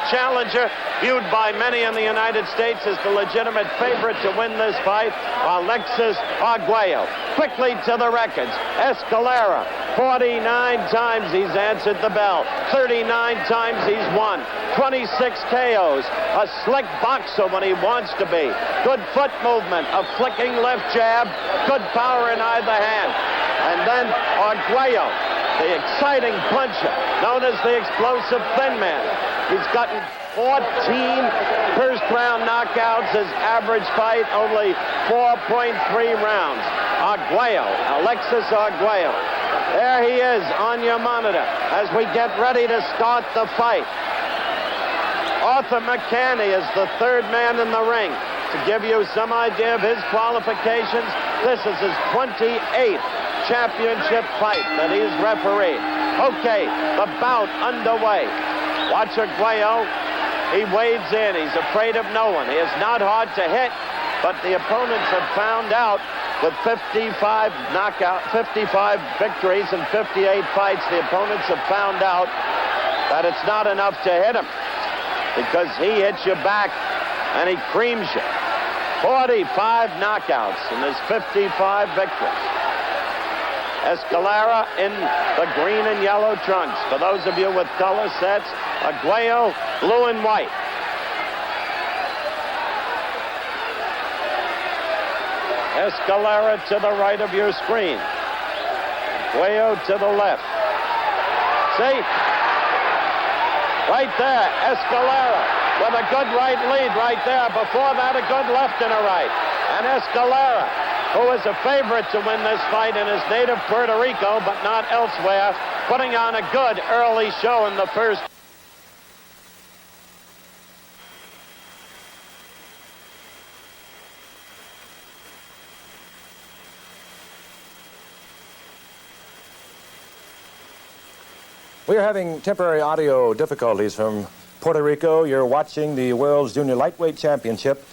challenger, viewed by many in the United States as the legitimate favorite to win this fight, Alexis Arguello. Quickly to the records. Escalera, 49 times he's answered the bell. 39 times he's won. 26 KOs. A slick boxer when he wants to be. Good foot movement, a flicking left jab, good power in either hand. And then Arguello, the exciting puncher, known as the explosive thin man. He's gotten 14 first-round knockouts. His average fight, only 4.3 rounds. Arguello, Alexis Arguello. There he is on your monitor as we get ready to start the fight. Arthur McCanny is the third man in the ring. To give you some idea of his qualifications, this is his 28th championship fight that he's refereed. Okay, the bout underway. Watch Arguello. He wades in. He's afraid of no one. He is not hard to hit, but the opponents have found out with 55 victories and 58 fights, the opponents have found out that it's not enough to hit him because he hits you back and he creams you. 45 knockouts in his 55 victories. Escalera in the green and yellow trunks. For those of you with color sets, Arguello, blue and white. Escalera to the right of your screen. Arguello to the left. See? Right there, Escalera with a good right lead right there. Before that, a good left and a right. And Escalera, who is a favorite to win this fight in his native Puerto Rico, but not elsewhere, putting on a good early show in the first. We are having temporary audio difficulties from Puerto Rico. You're watching the World's Junior Lightweight Championship.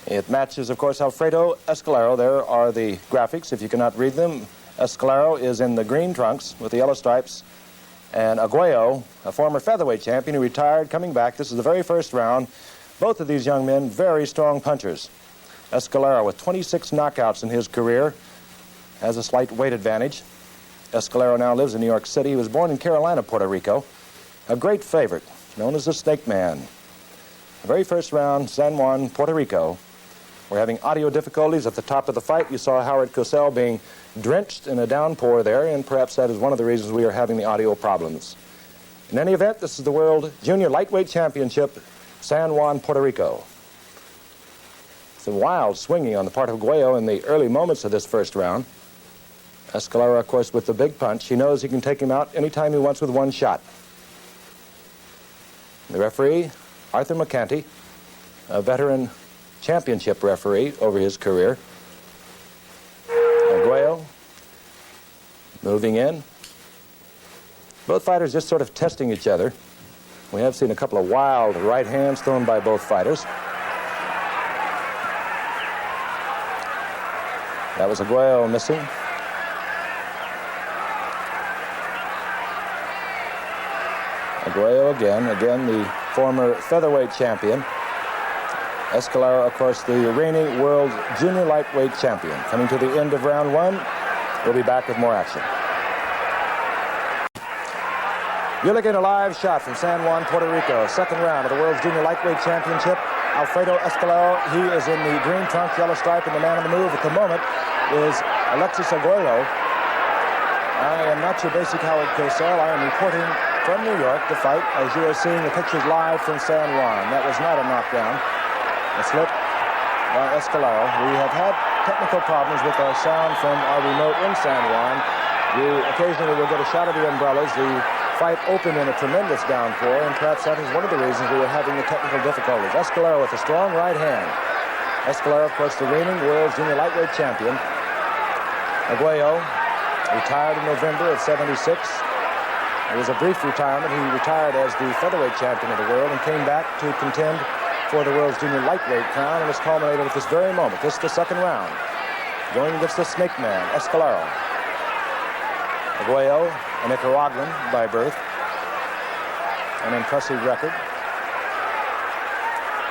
It matches, of course, Alfredo Escalera. There are the graphics, if you cannot read them. Escalera is in the green trunks with the yellow stripes. And Arguello, a former featherweight champion who retired, coming back. This is the very first round. Both of these young men, very strong punchers. Escalera, with 26 knockouts in his career, has a slight weight advantage. Escalera now lives in New York City. He was born in Carolina, Puerto Rico. A great favorite, known as the Snake Man. The very first round, San Juan, Puerto Rico. We're having audio difficulties at the top of the fight. You saw Howard Cosell being drenched in a downpour there, and perhaps that is one of the reasons we are having the audio problems. In any event, this is the World Junior Lightweight Championship, San Juan, Puerto Rico. Some wild swinging on the part of Arguello in the early moments of this first round. Escalera, of course, with the big punch. He knows he can take him out anytime he wants with one shot. The referee, Arthur McCanty, a veteran championship referee over his career. Arguello moving in. Both fighters just sort of testing each other. We have seen a couple of wild right hands thrown by both fighters. That was Arguello missing. Arguello again the former featherweight champion. Escalera, of course, the reigning world junior lightweight champion. Coming to the end of round one, we'll be back with more action. You're looking at a live shot from San Juan, Puerto Rico. Second round of the world's junior lightweight championship. Alfredo Escalera, he is in the green trunk, yellow stripe, and the man on the move at the moment is Alexis Arguello. I am not your basic Howard Cosell. I am reporting from New York the fight, as you are seeing the pictures live from San Juan. That was not a knockdown. A slip by Escalera. We have had technical problems with our sound from our remote in San Juan. Occasionally we'll get a shot of the umbrellas. The fight opened in a tremendous downpour, and perhaps that is one of the reasons we were having the technical difficulties. Escalera with a strong right hand. Escalera, of course, the reigning world junior lightweight champion. Arguello retired in November of '76. It was a brief retirement. He retired as the featherweight champion of the world and came back to contend for the world's junior lightweight crown, and has culminated at this very moment. This is the second round. Going against the Snake Man, Escalera. Arguello, a Nicaraguan by birth. An impressive record.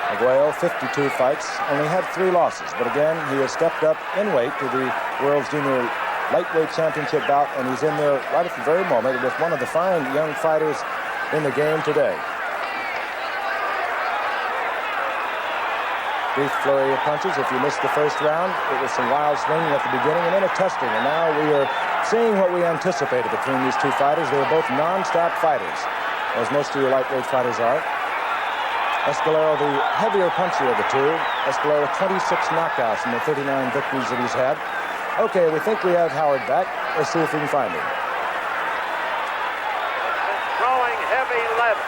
Arguello, 52 fights, only had 3 losses. But again, he has stepped up in weight to the World's Junior Lightweight Championship bout, and he's in there right at the very moment with one of the fine young fighters in the game today. Brief flurry of punches. If you missed the first round, it was some wild swinging at the beginning and then a testing. And now we are seeing what we anticipated between these two fighters. They are both non-stop fighters, as most of your lightweight fighters are. Escalera, the heavier puncher of the two. Escalera, 26 knockouts in the 39 victories that he's had. Okay, we think we have Howard back. Let's see if we can find him. Throwing heavy left.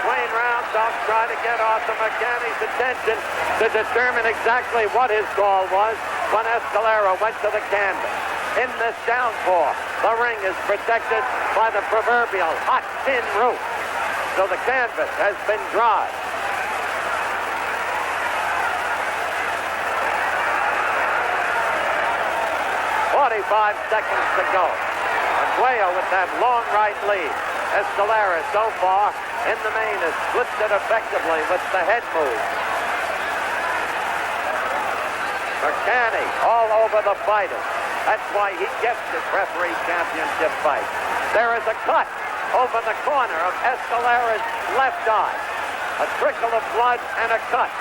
Wayne Roundoff tried to get Arthur McCanny's attention to determine exactly what his call was when Escalera went to the canvas. In this downpour, the ring is protected by the proverbial hot tin roof, so the canvas has been dried. "45 seconds to go. Arguello with that long right lead. Escalera so far in the main has flipped it effectively with the head move. McCanny all over the fighters. That's why he gets this referee championship fight. There is a cut over the corner of Escalera's left eye. A trickle of blood and a cut.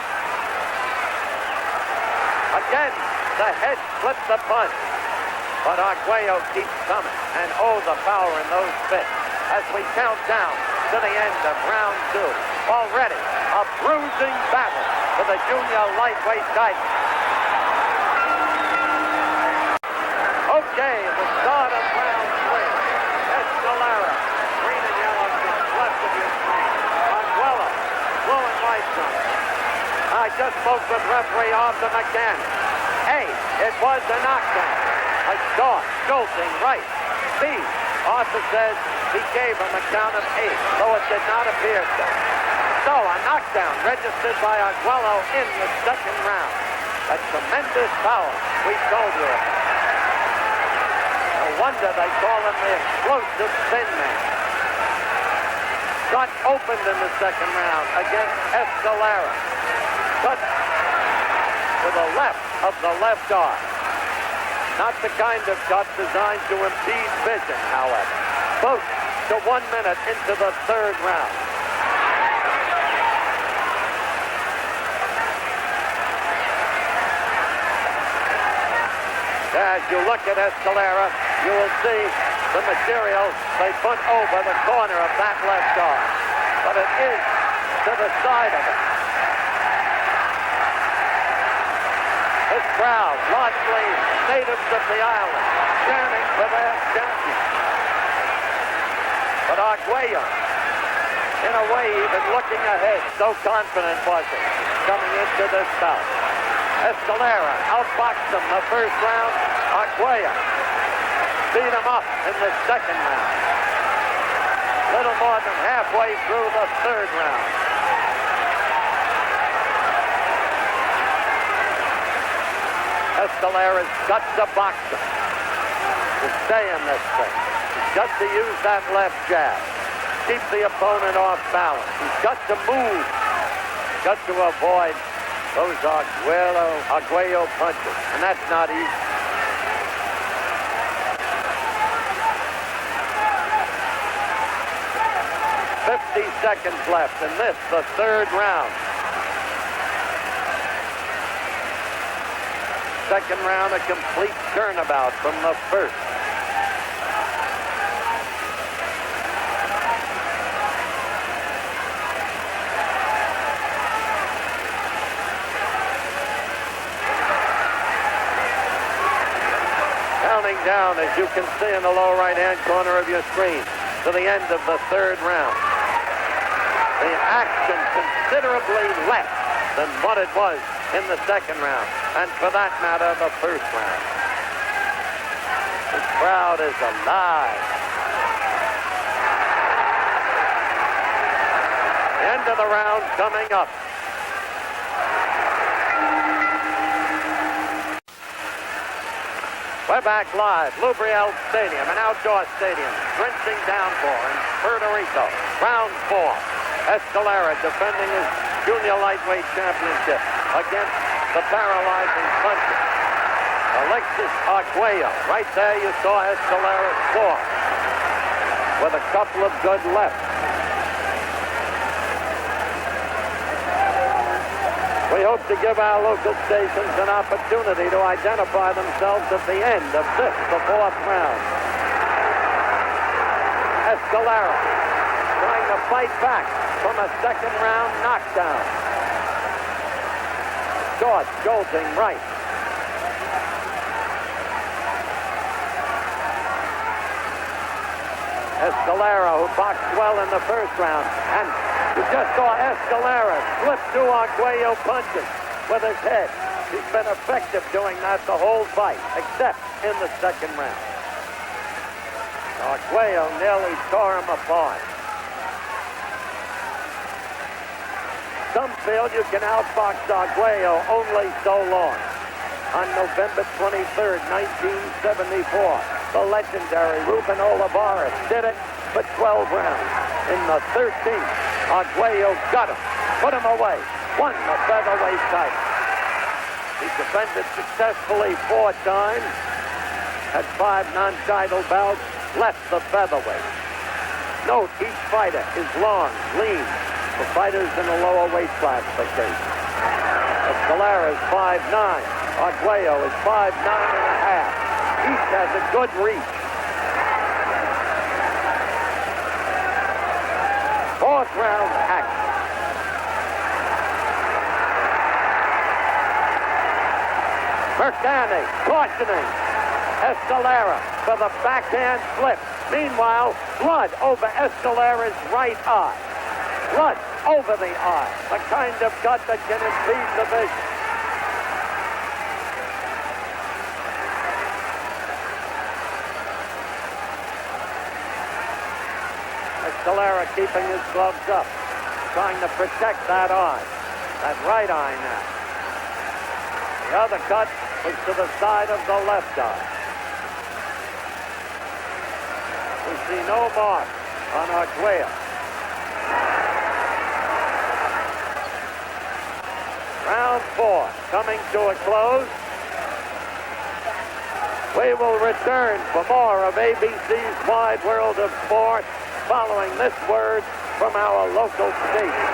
Again, the head slipped the punch. But Arguello keeps coming, and oh, the power in those fists as we count down to the end of round 2. Already a bruising battle for the junior lightweight title. Okay, the start of round 3. Escalera, green and yellow to the left of your screen. Arguello, blue and white from. I just spoke with referee Arthur McCanny. A, it was a knockdown. A short, jolting right. B, Arthur says he gave him a count of 8, though it did not appear so. So a knockdown registered by Arguello in the second round. A tremendous power we told you about. No wonder they call him the explosive thin man. Cut opened in the second round against Escalera. Cut to the left of the left arm. Not the kind of cut designed to impede vision, however. Close to 1 minute into the third round. As you look at Escalera, you will see the material they put over the corner of that left arm. But it is to the side of it. This crowd, largely natives of the island, chanting for their champion. But Arguello, in a way, even looking ahead, so confident was he coming into this bout. Escalera outboxed him the first round. Arguello beat him up in the second round. Little more than halfway through the third round. Escalera's got to box him to stay in this thing. He's got to use that left jab. Keep the opponent off balance. He's got to move. He's got to avoid those Arguello punches. And that's not easy. "50 seconds left in this, the third round. Second round, a complete turnabout from the first. Counting down, as you can see in the lower right-hand corner of your screen, to the end of the third round. The action considerably less than what it was in the second round, and for that matter, the first round. This crowd is alive. The end of the round coming up. We're back live. Lubriel Stadium, an outdoor stadium. Drenching downpour in Puerto Rico. Round 4. Escalera defending his junior lightweight championship against the paralyzing puncher. Alexis Arguello. Right there you saw Escalera score with a couple of good lefts. We hope to give our local stations an opportunity to identify themselves at the end of this, the 4th round. Escalera trying to fight back from a second round knockdown. Short, jolting right. Escalera, who boxed well in the first round, and you just saw Escalera slip 2 Arguello punches with his head. He's been effective doing that the whole fight, except in the second round. Arguello nearly tore him apart. Some feel you can outbox Arguello only so long. On November 23rd, 1974, the legendary Ruben Olivares did it for 12 rounds. In the 13th, Arguello got him, put him away, won the featherweight title. He defended successfully 4 times, had 5 non-title bouts, left the featherweight. Note, each fighter is long, lean, for fighters in the lower weight classification. Escalera is 5'9". Arguello is 5'9" and a half. Each has a good reach. 4th round action. Mercani cautioning Escalera for the backhand flip. Meanwhile, blood over Escalera's right eye. Blood over the eye. The kind of cut that can impede the vision. Escalera keeping his gloves up, trying to protect that eye, that right eye now. The other cut was to the side of the left eye. We see no mark on Arguello. Round 4 coming to a close. We will return for more of ABC's Wide World of Sport following this word from our local station.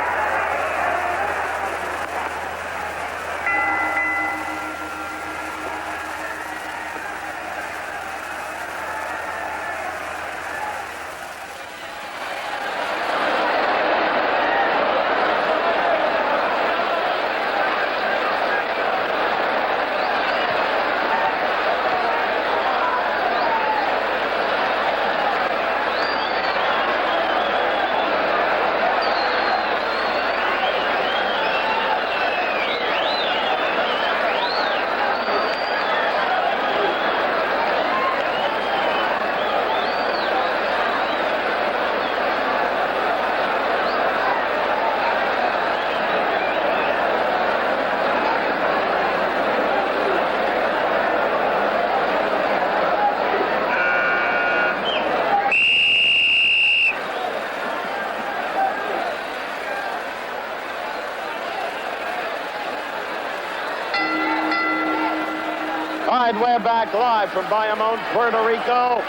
We're back live from Bayamon, Puerto Rico.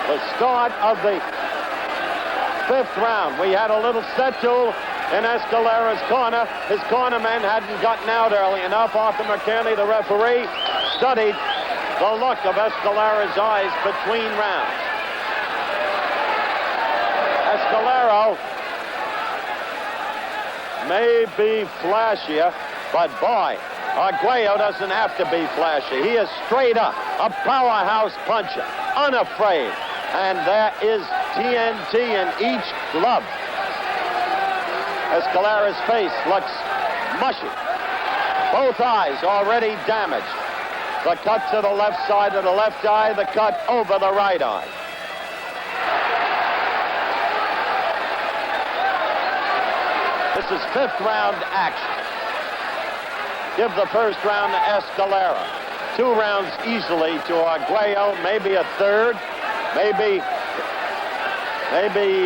The start of the 5th round. We had a little settle in Escalera's corner. His cornerman hadn't gotten out early enough. Arthur McKinley, the referee, studied the look of Escalera's eyes between rounds. Escalera may be flashier, but boy, Arguello doesn't have to be flashy. He is straight up, a powerhouse puncher, unafraid. And there is TNT in each glove. Escalera's face looks mushy. Both eyes already damaged. The cut to the left side of the left eye, the cut over the right eye. This is 5th round action. Give the first round to Escalera. 2 rounds easily to Arguello, maybe a third, maybe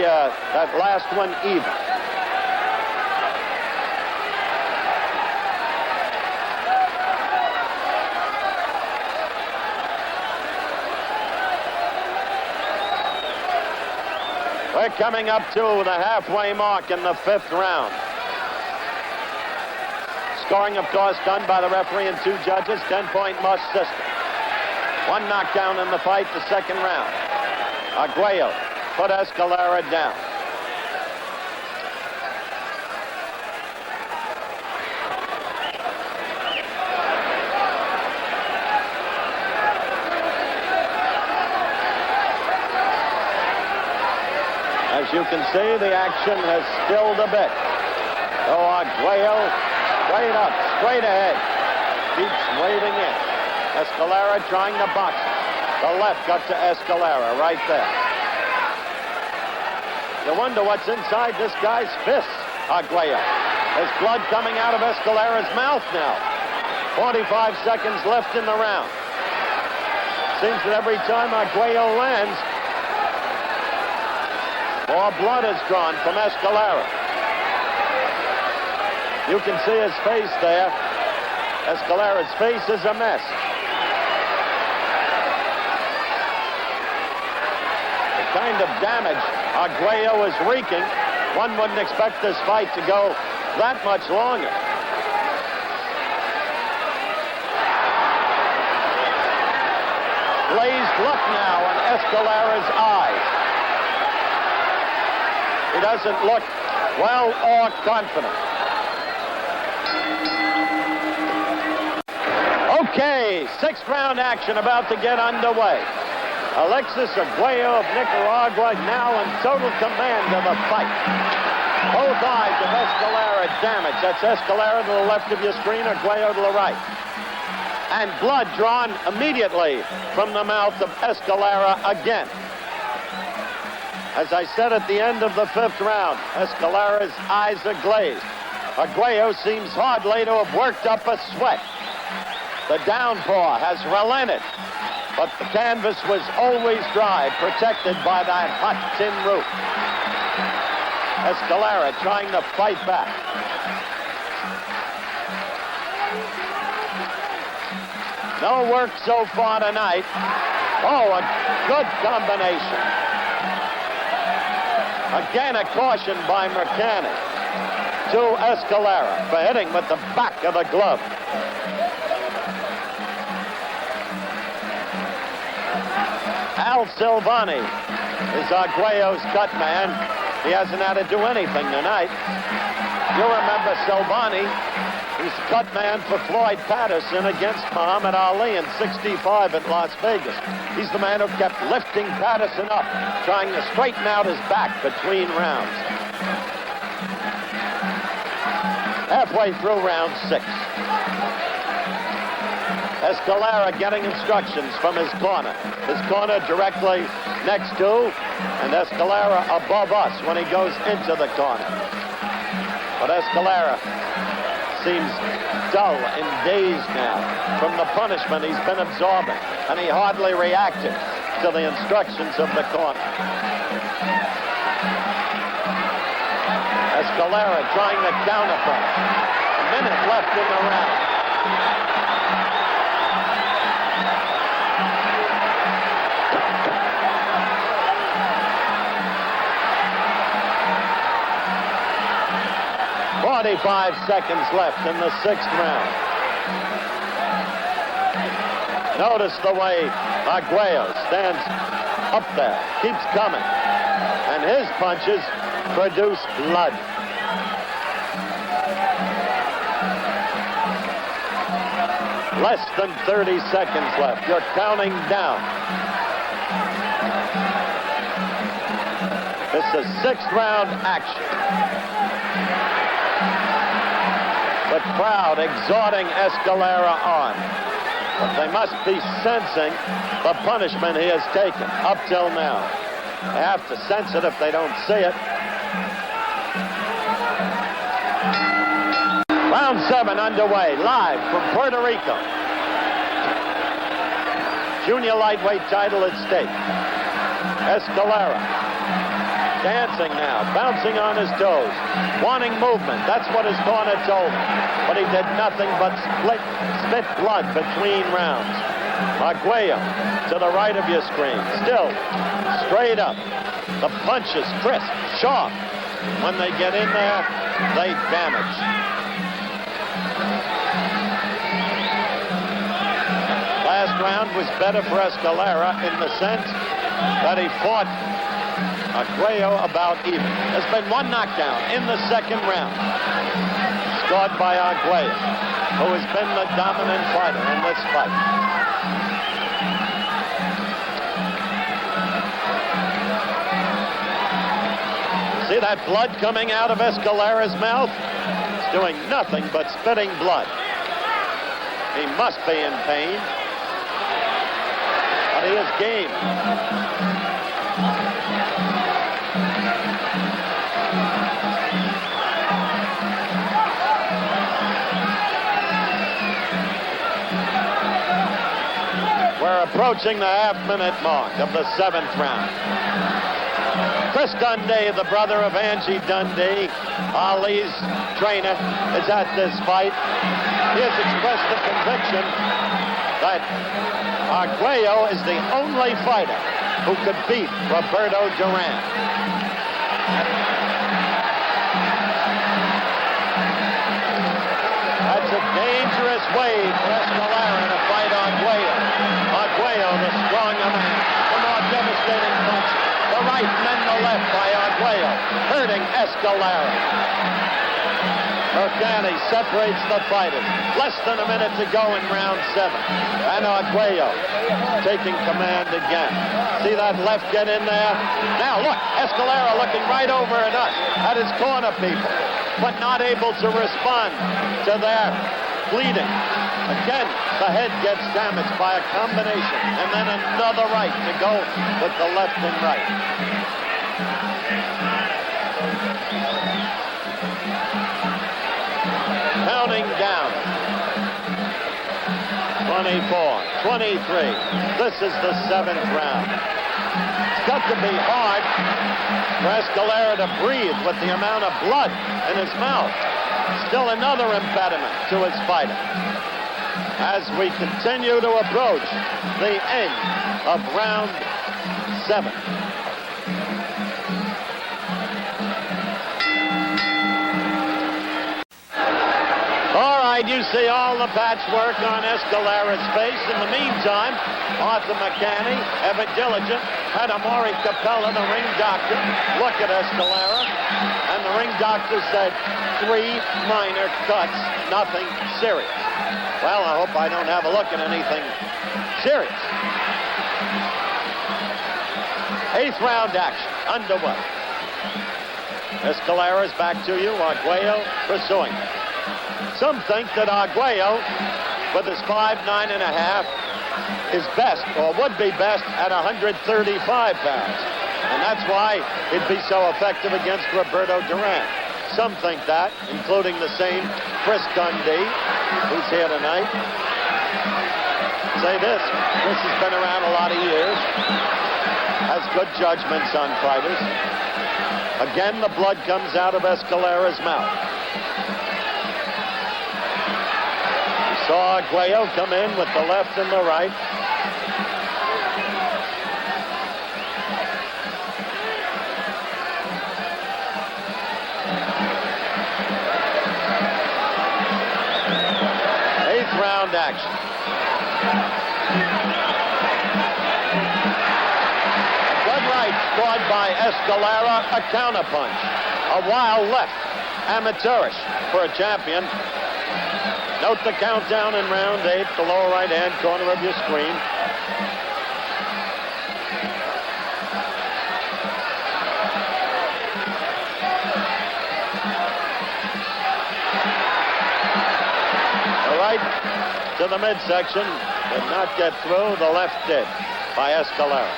that last one even. We're coming up to the halfway mark in the 5th round. Scoring, of course, done by the referee and 2 judges, 10-point must system. 1 knockdown in the fight, the 2nd round. Arguello put Escalera down. As you can see, the action has stilled a bit. So Arguello straight up, straight ahead. Keeps waving in. Escalera trying to box it. The left got to Escalera right there. You wonder what's inside this guy's fists, Arguello. There's blood coming out of Escalera's mouth now. 45 seconds left in the round. Seems that every time Arguello lands, more blood is drawn from Escalera. You can see his face there. Escalera's face is a mess. The kind of damage Arguello is wreaking, one wouldn't expect this fight to go that much longer. Blazed look now in Escalera's eyes. He doesn't look well or confident. Okay, 6th round action about to get underway. Alexis Arguello of Nicaragua now in total command of the fight. Both eyes of Escalera damaged. That's Escalera to the left of your screen, Arguello to the right. And blood drawn immediately from the mouth of Escalera again. As I said at the end of the 5th round, Escalera's eyes are glazed. Arguello seems hardly to have worked up a sweat. The downpour has relented, but the canvas was always dry, protected by that hot tin roof. Escalera trying to fight back. No work so far tonight. Oh, a good combination. Again, a caution by Mercani to Escalera for hitting with the back of the glove. Al Silvani is Arguello's cut man. He hasn't had to do anything tonight. You remember Silvani. He's the cut man for Floyd Patterson against Muhammad Ali in '65 at Las Vegas. He's the man who kept lifting Patterson up, trying to straighten out his back between rounds. Halfway through round 6. Escalera getting instructions from his corner. His corner directly next to, and Escalera above us when he goes into the corner. But Escalera seems dull and dazed now from the punishment he's been absorbing, and he hardly reacted to the instructions of the corner. Escalera trying to counterpunch. A minute left in the round. "45 seconds left in the 6th round. Notice the way Arguello stands up there, keeps coming, and his punches produce blood. Less than 30 seconds left. You're counting down. This is 6th round action. The crowd exhorting Escalera on. But they must be sensing the punishment he has taken up till now. They have to sense it if they don't see it. Round 7 underway, live from Puerto Rico. junior lightweight title at stake. Escalera dancing now, bouncing on his toes, wanting movement. That's what his corner told him. But he did nothing but spit blood between rounds. Arguello to the right of your screen. Still straight up. The punches crisp, sharp. When they get in there, they damage. Last round was better for Escalera in the sense that he fought Arguello about even. There's been one knockdown in the second round, scored by Arguello, who has been the dominant fighter in this fight. See that blood coming out of Escalera's mouth? It's doing nothing but spitting blood. He must be in pain, but he is game. We're approaching the half-minute mark of the 7th round. Chris Dundee, the brother of Angie Dundee, Ali's trainer, is at this fight. He has expressed the conviction that Arguello is the only fighter who could beat Roberto Duran. That's a dangerous way for Escalera to fight Arguello. Arguello, the stronger man, the more devastating punch. The right and then the left by Arguello, hurting Escalera. Mercani separates the fighters. Less than a minute to go in round 7. And Arguello taking command again. See that left get in there? Now look, Escalera looking right over at us, at his corner people, but not able to respond to their bleeding. Again, the head gets damaged by a combination, and then another right to go with the left and right. Counting down. 24, 23. This is the 7th round. It's got to be hard for Escalera to breathe with the amount of blood in his mouth. Still another impediment to his fighting. As we continue to approach the end of round 7. All right, you see all the patchwork on Escalera's face. In the meantime, Arthur McCanny, Evan Diligent, had Amaury Capella, the ring doctor, look at Escalera. And the ring doctor said 3 minor cuts, nothing serious. Well, I hope I don't have a look at anything serious. 8th round action underway. Escalera's back to you. Arguello pursuing. Some think that Arguello, with his 5'9½", is best, or would be best, at 135 pounds. And that's why he'd be so effective against Roberto Duran. Some think that, including the same Chris Dundee, who's here tonight. Say this, Chris has been around a lot of years, has good judgments on fighters. Again, the blood comes out of Escalera's mouth. We saw Arguello come in with the left and the right. Round action. Good right scored by Escalera, a counterpunch. A wild left, amateurish for a champion. Note the countdown in round 8, the lower right-hand corner of your screen. To the midsection, did not get through. The left did by Escalera.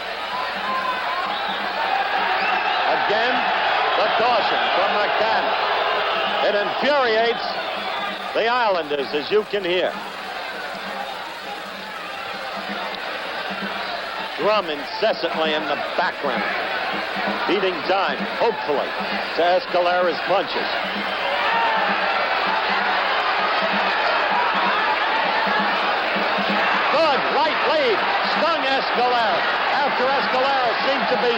Again, the caution from McCann. It infuriates the Islanders, as you can hear. drum incessantly in the background, beating time, hopefully, to Escalera's punches. Good right lead, stung Escalera. After Escalera seemed to be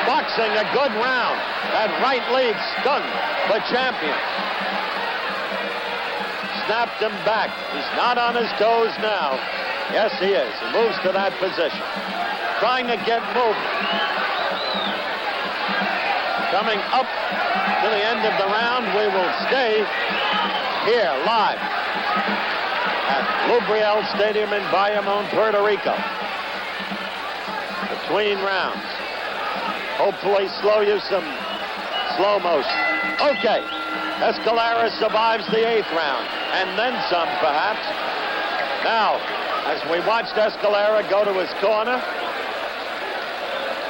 boxing a good round, that right lead stung the champion. Snapped him back. He's not on his toes now. Yes, he is. He moves to that position. Trying to get movement. Coming up to the end of the round, we will stay here live at Lubriel Stadium in Bayamon, Puerto Rico. Between rounds. Hopefully slow you some slow motion. Okay. Escalera survives the 8th round, and then some, perhaps. Now, as we watched Escalera go to his corner,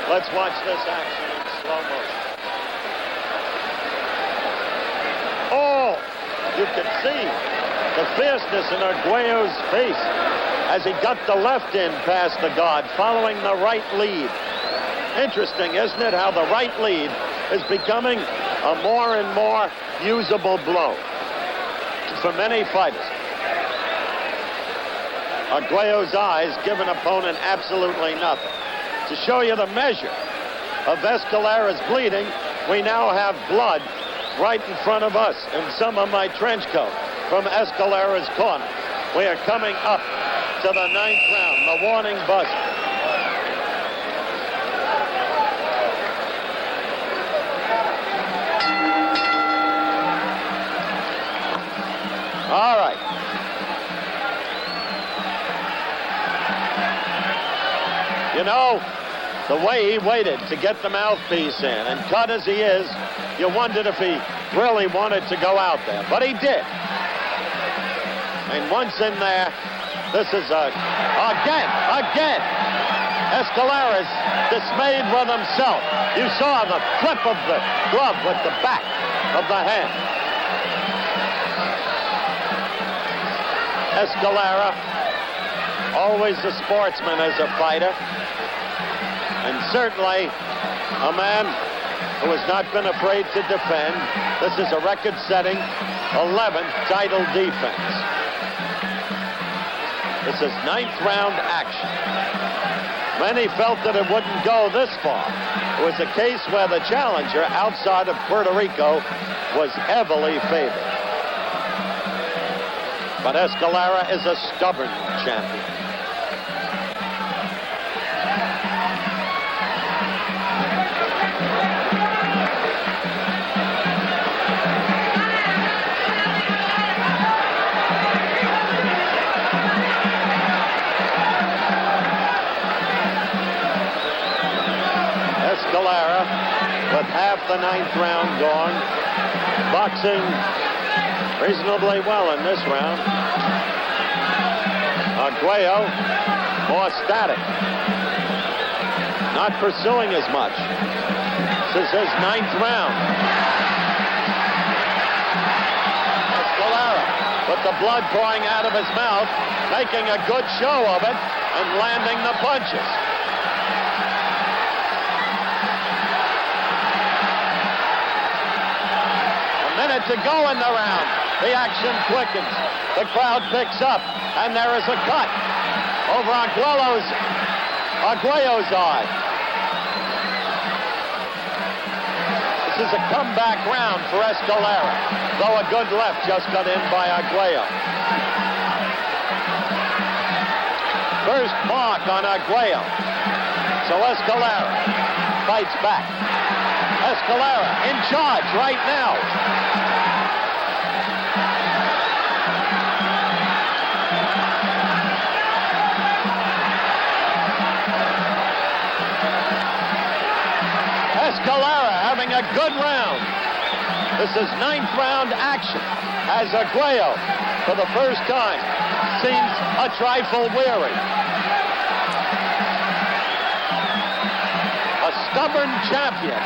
let's watch this action in slow motion. Oh, you can see the fierceness in Arguello's face as he got the left in past the guard, following the right lead. Interesting, isn't it, how the right lead is becoming a more and more usable blow for many fighters. Arguello's eyes give an opponent absolutely nothing. To show you the measure of Escalera's bleeding, we now have blood right in front of us in some of my trench coat from Escalera's corner. We are coming up to the 9th round, the warning buzzer. All right. You know, the way he waited to get the mouthpiece in, and cut as he is, you wondered if he really wanted to go out there. But he did. And once in there, this is again. Escalera's dismayed with himself. You saw the flip of the glove with the back of the hand. Escalera, always a sportsman as a fighter, and certainly a man who has not been afraid to defend. This is a record-setting 11th title defense. This is 9th round action. Many felt that it wouldn't go this far. It was a case where the challenger outside of Puerto Rico was heavily favored. But Escalera is a stubborn champion. Escalera, with half the 9th round gone, boxing reasonably well in this round. Arguello, more static. Not pursuing as much. This is his 9th round. Escalera, with the blood pouring out of his mouth, making a good show of it and landing the punches. A minute to go in the round. The action quickens. The crowd picks up, and there is a cut over Arguello's eye. This is a comeback round for Escalera, though a good left just got in by Arguello. First mark on Arguello. So Escalera fights back. Escalera in charge right now. Escalera having a good round. This is 9th round action as Arguello, for the first time, seems a trifle weary. A stubborn champion.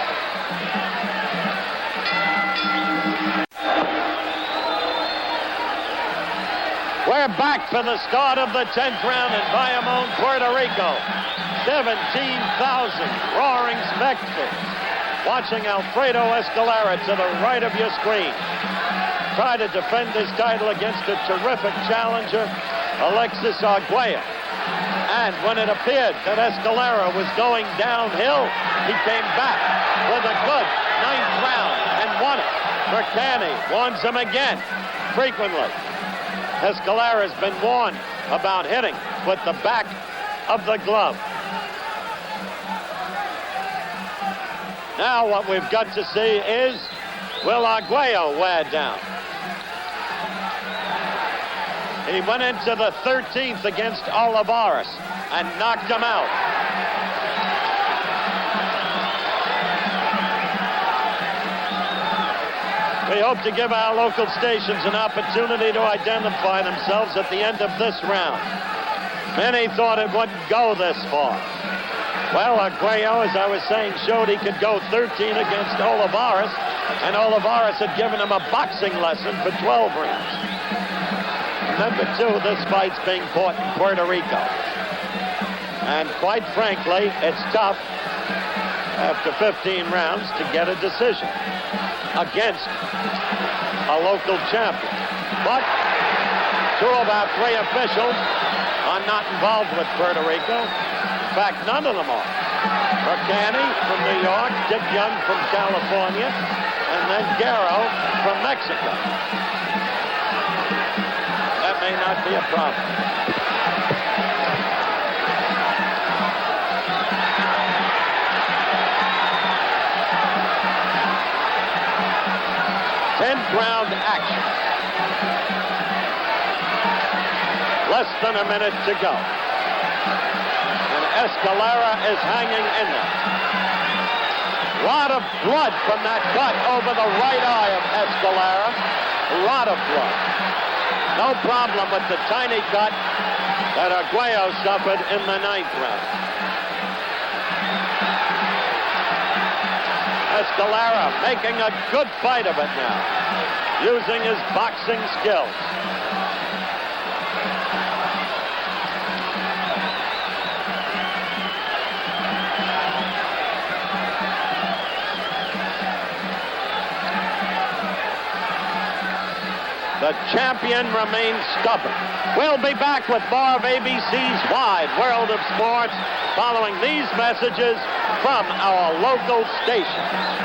We're back for the start of the 10th round in Bayamon, Puerto Rico. 17,000 roaring spectators watching Alfredo Escalera to the right of your screen try to defend his title against a terrific challenger, Alexis Arguello. And when it appeared that Escalera was going downhill, he came back with a good 9th round and won it. Mercani warns him again, frequently. Escalera has been warned about hitting with the back of the glove. Now what we've got to see is, will Arguello wear down? He went into the 13th against Olivares and knocked him out. We hope to give our local stations an opportunity to identify themselves at the end of this round. Many thought it wouldn't go this far. Well, Arguello, as I was saying, showed he could go 13 against Olivares, and Olivares had given him a boxing lesson for 12 rounds. Remember, too, this fight's being fought in Puerto Rico. And quite frankly, it's tough after 15 rounds to get a decision against a local champion. But 2 of our 3 officials are not involved with Puerto Rico. In fact, none of them are. Mercani from New York, Dick Young from California, and then Guerrero from Mexico. That may not be a problem. Round action. Less than a minute to go. And Escalera is hanging in there. A lot of blood from that cut over the right eye of Escalera. A lot of blood. No problem with the tiny cut that Arguello suffered in the 9th round. Escalera making a good fight of it now, using his boxing skills. The champion remains stubborn. We'll be back with more of ABC's Wide World of Sports following these messages from our local stations.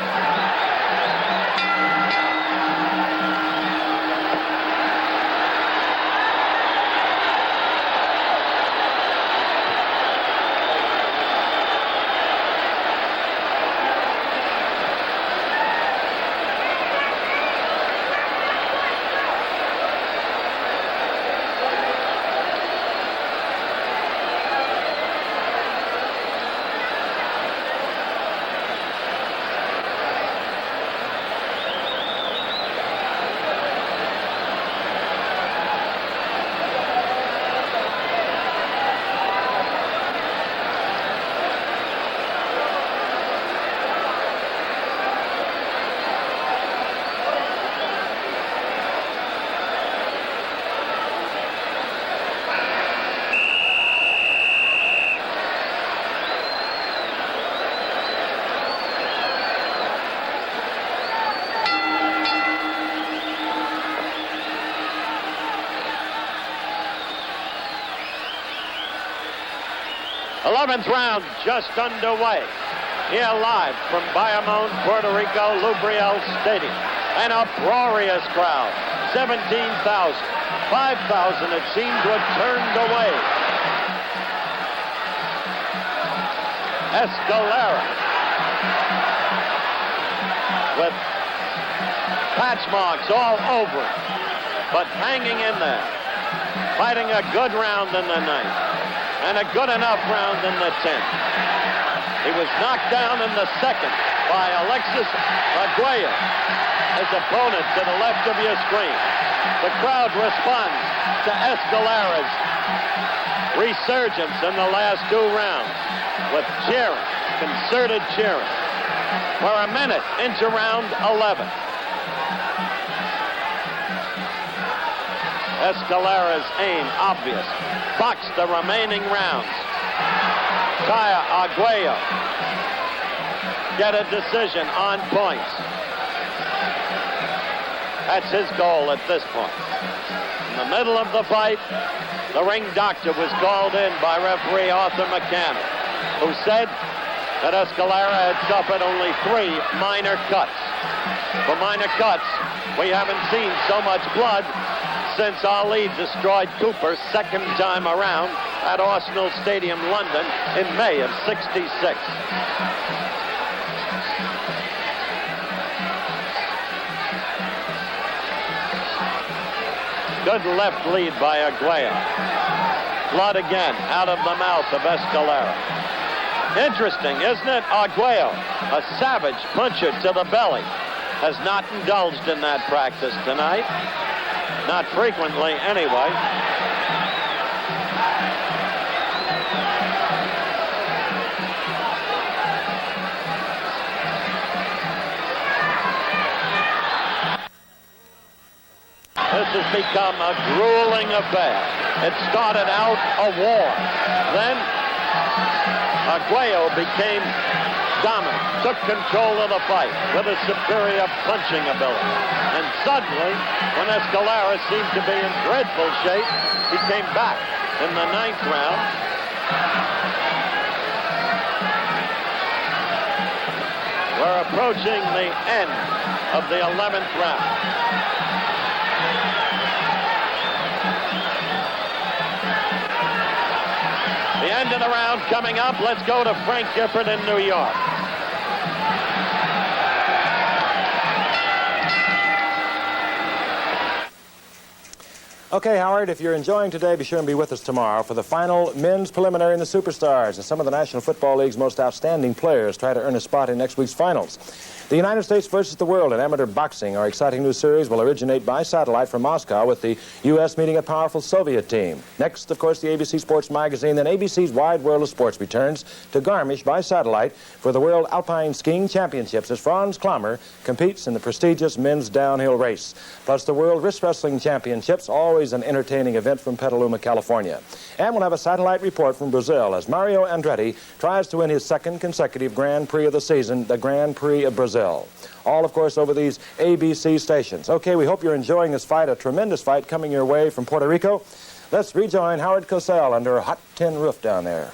Eleventh round just underway. Here live from Bayamon, Puerto Rico, Lubriel Stadium. An uproarious crowd. 17,000. 5,000 it seemed to have turned away. Escalera with patch marks all over him, but hanging in there, fighting a good round in the 9th. And a good enough round in the 10th. He was knocked down in the 2nd by Alexis Arguello, his opponent to the left of your screen. The crowd responds to Escalera's resurgence in the last 2 rounds with cheering, concerted cheering. We're a minute into round 11. Escalera's aim obvious. Box the remaining rounds. Taya Arguello get a decision on points. That's his goal at this point. In the middle of the fight, the ring doctor was called in by referee Arthur McCann, who said that Escalera had suffered only 3 minor cuts. For minor cuts, we haven't seen so much blood since Ali destroyed Cooper second time around at Arsenal Stadium, London in May of '66. Good left lead by Arguello. Blood again out of the mouth of Escalera. Interesting, isn't it? Arguello, a savage puncher to the belly, has not indulged in that practice tonight. Not frequently, anyway. This has become a grueling affair. It started out a war. Then Arguello became dominant, took control of the fight with a superior punching ability. And suddenly, when Escalera seemed to be in dreadful shape, he came back in the 9th round. We're approaching the end of the 11th round. The end of the round coming up. Let's go to Frank Gifford in New York. Okay, Howard, if you're enjoying today, be sure and be with us tomorrow for the final men's preliminary in the Superstars, as some of the National Football League's most outstanding players try to earn a spot in next week's finals. The United States versus the World in amateur boxing, our exciting new series, will originate by satellite from Moscow with the U.S. meeting a powerful Soviet team. Next, of course, the ABC Sports Magazine, then ABC's Wide World of Sports returns to Garmisch by satellite for the World Alpine Skiing Championships as Franz Klammer competes in the prestigious men's downhill race. Plus the World Wrist Wrestling Championships, always an entertaining event from Petaluma, California. And we'll have a satellite report from Brazil as Mario Andretti tries to win his 2nd consecutive Grand Prix of the season, the Grand Prix of Brazil. All, of course, over these ABC stations. Okay, we hope you're enjoying this fight, a tremendous fight coming your way from Puerto Rico. Let's rejoin Howard Cosell under a hot tin roof down there.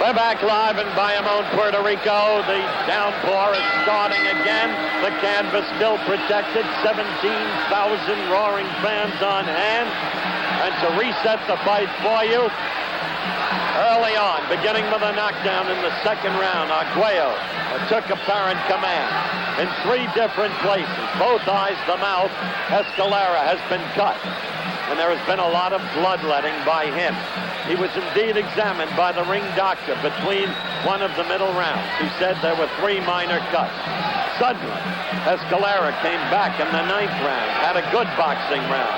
We're back live in Bayamon, Puerto Rico. The downpour is starting again. The canvas still protected. 17,000 roaring fans on hand. And to reset the fight for you, early on, beginning with a knockdown in the 2nd round, Arguello took apparent command in 3 different places. Both eyes, the mouth. Escalera has been cut, and there has been a lot of bloodletting by him. He was indeed examined by the ring doctor between one of the middle rounds. He said there were 3 minor cuts. Suddenly, Escalera came back in the 9th round, had a good boxing round.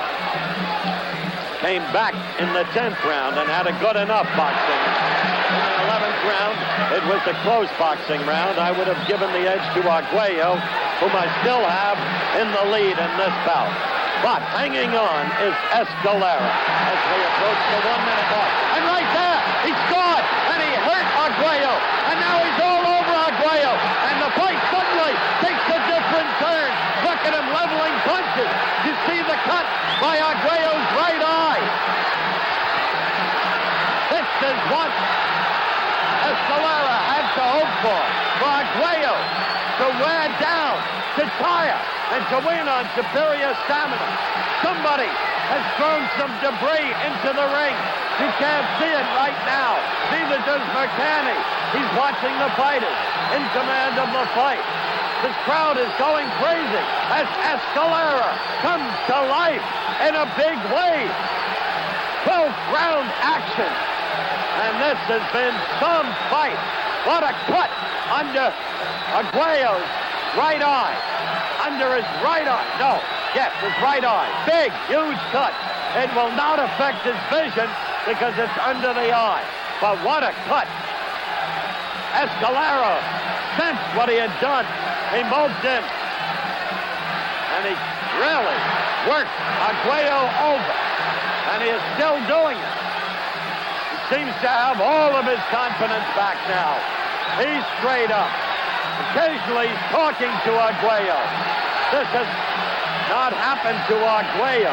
Came back in the 10th round and had a good enough boxing. In the 11th round, it was a close boxing round. I would have given the edge to Arguello, whom I still have in the lead in this bout. But hanging on is Escalera as we approach the 1-minute mark. And right there, he scored, and he hurt Arguello. And now he's all over Arguello. And the fight suddenly takes a different turn. Look at him leveling punches. You see the cut by Arguello's right eye. This is what Escalera had to hope for Arguello to wear down, to tire, and to win on superior stamina. Somebody has thrown some debris into the ring. You can't see it right now. Neither does McCanny. He's watching the fighters in command of the fight. This crowd is going crazy as Escalera comes to life in a big way. 12th round action. And this has been some fight. What a cut under Arguello's right eye. Under his right eye. No, yes, his right eye. Big, huge cut. It will not affect his vision because it's under the eye. But what a cut. Escalera sensed what he had done. He moved in. And he really worked Arguello over. And he is still doing it. seems to have all of his confidence back now. He's straight up. Occasionally he's talking to Arguello. This has not happened to Arguello.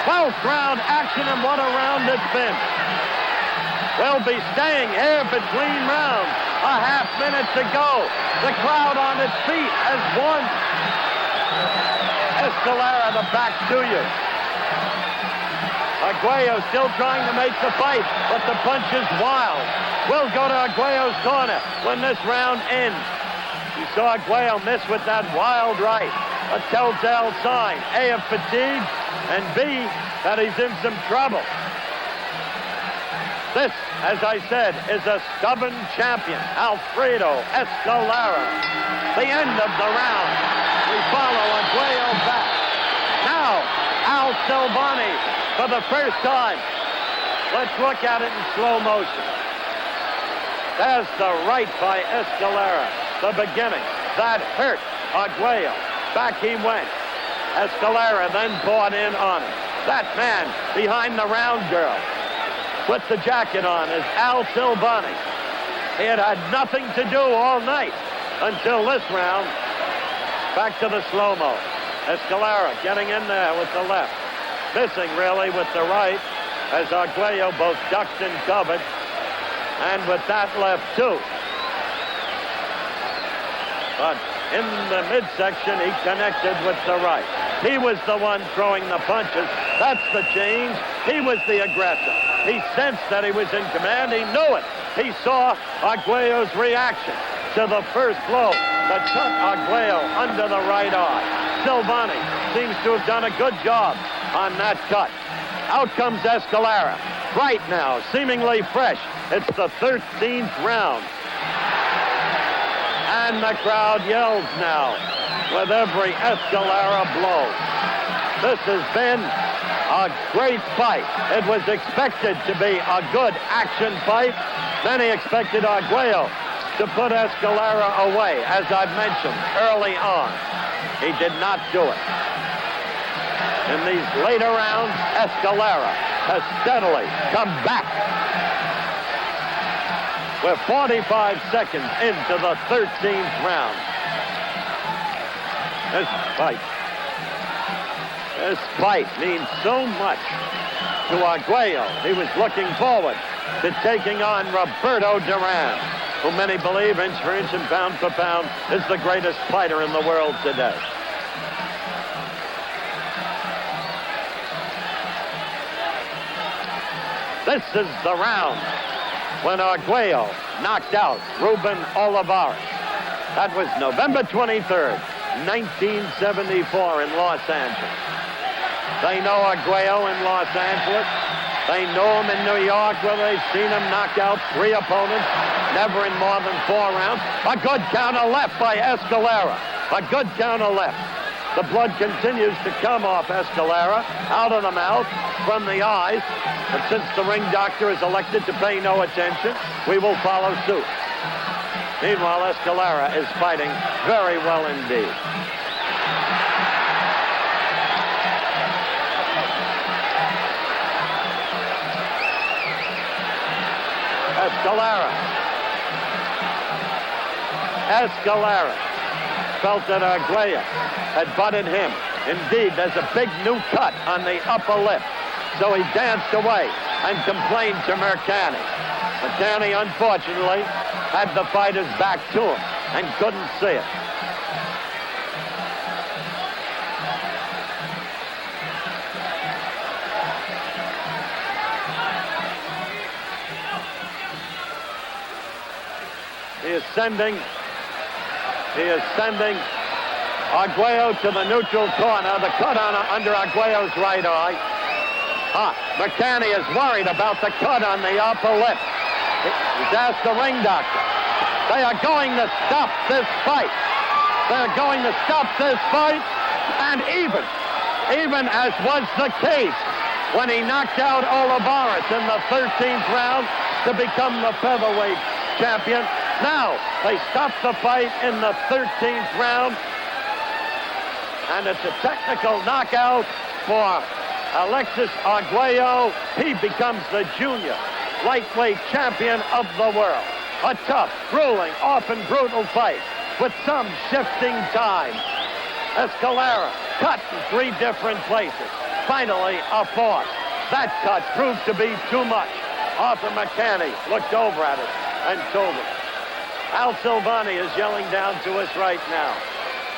12th round action, and what a round it's been. We'll be staying here between rounds. A half minute to go. The crowd on its feet as one. Escalera, the back to you. Arguello still trying to make the fight, but the punch is wild. We'll go to Arguello's corner when this round ends. You saw Arguello miss with that wild right. A telltale sign, A, of fatigue, and B, that he's in some trouble. This, as I said, is a stubborn champion, Alfredo Escalera. The end of the round. We follow Arguello back. Now, Al Silvani for the first time. Let's look at it in slow motion. There's the right by Escalera. The beginning. That hurt Arguello. Back he went. Escalera then bought in on him. That man behind the round girl with the jacket on is Al Silvani. He had nothing to do all night until this round. Back to the slow-mo. Escalera getting in there with the left. Missing really with the right as Arguello both ducked and covered. And with that left too. But in the midsection he connected with the right. He was the one throwing the punches. That's the change. He was the aggressor. He sensed that he was in command. He knew it. He saw Arguello's reaction to the first blow that cut Arguello under the right eye. Silvani seems to have done a good job on that cut. Out comes Escalera. Right now, seemingly fresh. It's the 13th round. And the crowd yells now with every Escalera blow. This has been a great fight. It was expected to be a good action fight. Many expected Arguello to put Escalera away, as I've mentioned early on. He did not do it. In these later rounds, Escalera has steadily come back. We're 45 seconds into the 13th round. This fight means so much to Arguello. He was looking forward to taking on Roberto Duran, who many believe, inch for inch and pound for pound, is the greatest fighter in the world today. This is the round when Arguello knocked out Ruben Olivares. That was November 23rd, 1974 in Los Angeles. They know Arguello in Los Angeles. They know him in New York, where they've seen him knock out 3 opponents, never in more than 4 rounds. A good counter left by Escalera. A good counter left. The blood continues to come off Escalera, out of the mouth, from the eyes. But since the ring doctor is elected to pay no attention, we will follow suit. Meanwhile, Escalera is fighting very well indeed. Escalera felt that Arguello had butted him. Indeed, there's a big new cut on the upper lip. So he danced away and complained to Mercani. Mercani, unfortunately, had the fighter's back to him and couldn't see it. He is sending Arguello to the neutral corner. The cut under Arguello's right eye. Mercani is worried about the cut on the upper lip. He's asked the ring doctor. They are going to stop this fight. They're going to stop this fight. And even as was the case when he knocked out Olivares in the 13th round to become the featherweight champion, now they stop the fight in the 13th round. And it's a technical knockout for Alexis Arguello, he becomes the junior lightweight champion of the world. A tough, grueling, often brutal fight with some shifting times. Escalera cut in 3 different places. Finally, a 4th. That cut proved to be too much. Arthur McCanny looked over at it and told him. Al Silvani is yelling down to us right now.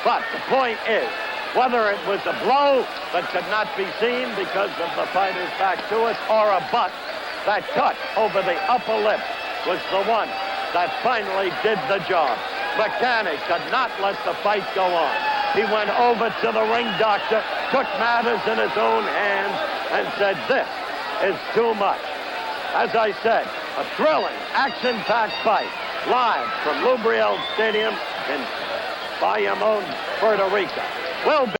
But the point is, whether it was a blow that could not be seen because of the fighter's back to us, or a butt, that cut over the upper lip was the one that finally did the job. McCanny could not let the fight go on. He went over to the ring doctor, took matters in his own hands, and said, "This is too much." As I said, a thrilling, action-packed fight, live from Lubriel Stadium in Bayamon, Puerto Rico. Will be